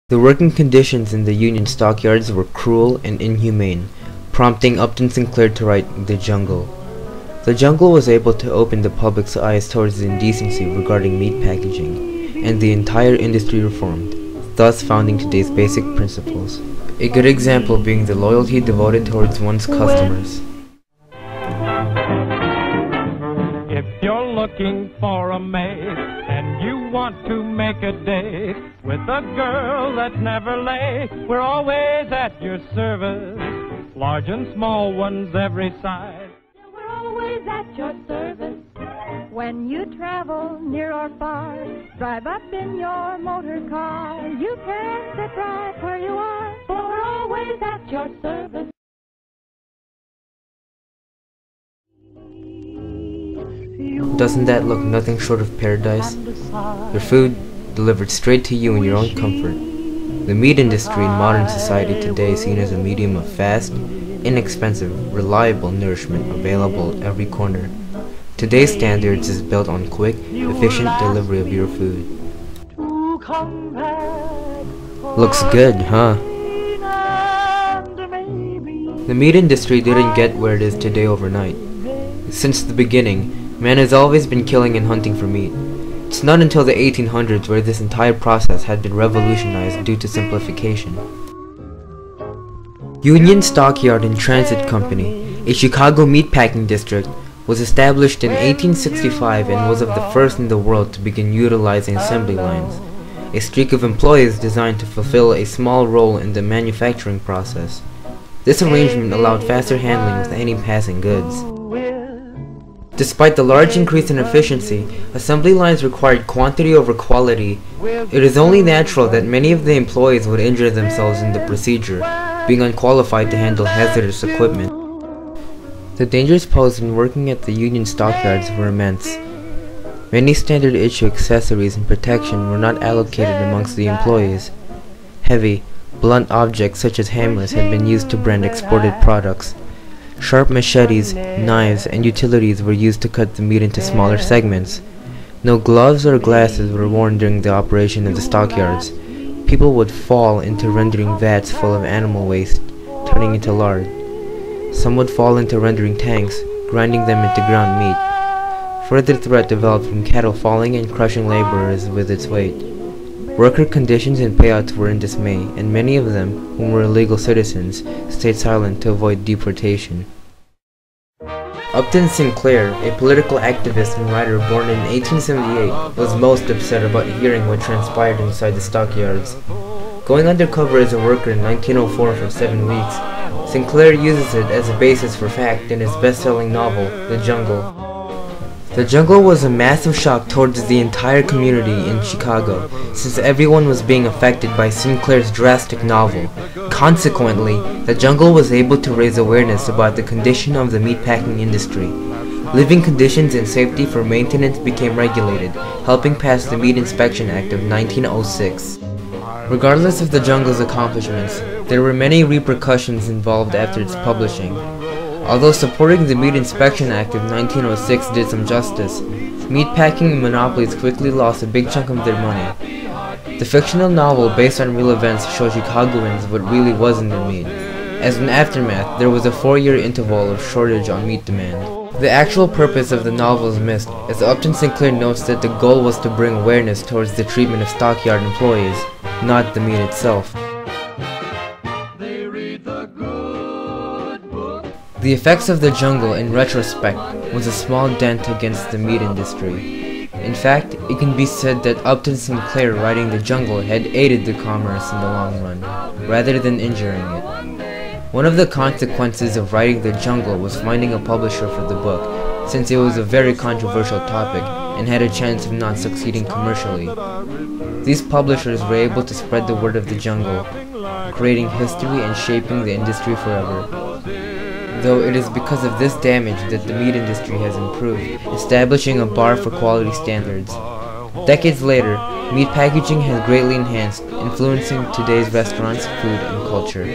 The working conditions in the Union stockyards were cruel and inhumane, prompting Upton Sinclair to write The Jungle. The Jungle was able to open the public's eyes towards the indecency regarding meat packaging, and the entire industry reformed, thus founding today's basic principles. A good example being the loyalty devoted towards one's customers. If you're looking for a mate and you want to make a date with a girl that's never late, we're always at your service, large and small ones every size. We're always at your service. When you travel near or far, drive up in your motor car. You can sit right where you are, for we're always at your service. Doesn't that look nothing short of paradise? Your food delivered straight to you in your own comfort. The meat industry in modern society today is seen as a medium of fast, inexpensive, reliable nourishment available at every corner. Today's standards is built on quick, efficient delivery of your food. Looks good, huh? The meat industry didn't get where it is today overnight. Since the beginning, man has always been killing and hunting for meat. It's not until the 1800s where this entire process had been revolutionized due to simplification. Union Stockyard and Transit Company, a Chicago meatpacking district, was established in 1865 and was of the first in the world to begin utilizing assembly lines, a streak of employees designed to fulfill a small role in the manufacturing process. This arrangement allowed faster handling with any passing goods. Despite the large increase in efficiency, assembly lines required quantity over quality. It is only natural that many of the employees would injure themselves in the procedure, being unqualified to handle hazardous equipment. The dangers posed in working at the Union stockyards were immense. Many standard issue accessories and protection were not allocated amongst the employees. Heavy, blunt objects such as hammers had been used to brand exported products. Sharp machetes, knives, and utilities were used to cut the meat into smaller segments. No gloves or glasses were worn during the operation of the stockyards. People would fall into rendering vats full of animal waste, turning into lard. Some would fall into rendering tanks, grinding them into ground meat. Further threat developed from cattle falling and crushing laborers with its weight. Worker conditions and payouts were in dismay, and many of them, who were illegal citizens, stayed silent to avoid deportation. Upton Sinclair, a political activist and writer born in 1878, was most upset about hearing what transpired inside the stockyards. Going undercover as a worker in 1904 for 7 weeks, Sinclair uses it as a basis for fact in his best-selling novel, The Jungle. The Jungle was a massive shock towards the entire community in Chicago, since everyone was being affected by Sinclair's drastic novel. Consequently, The Jungle was able to raise awareness about the condition of the meatpacking industry. Living conditions and safety for maintenance became regulated, helping pass the Meat Inspection Act of 1906. Regardless of The Jungle's accomplishments, there were many repercussions involved after its publishing. Although supporting the Meat Inspection Act of 1906 did some justice, meatpacking monopolies quickly lost a big chunk of their money. The fictional novel based on real events showed Chicagoans what really was in their meat. As an aftermath, there was a 4-year interval of shortage on meat demand. The actual purpose of the novel is missed, as Upton Sinclair notes that the goal was to bring awareness towards the treatment of stockyard employees, not the meat itself. The effects of The Jungle, in retrospect, was a small dent against the meat industry. In fact, it can be said that Upton Sinclair writing The Jungle had aided the commerce in the long run, rather than injuring it. One of the consequences of writing The Jungle was finding a publisher for the book, since it was a very controversial topic and had a chance of not succeeding commercially. These publishers were able to spread the word of The Jungle, creating history and shaping the industry forever. Though it is because of this damage that the meat industry has improved, establishing a bar for quality standards. Decades later, meat packaging has greatly enhanced, influencing today's restaurants, food, and culture.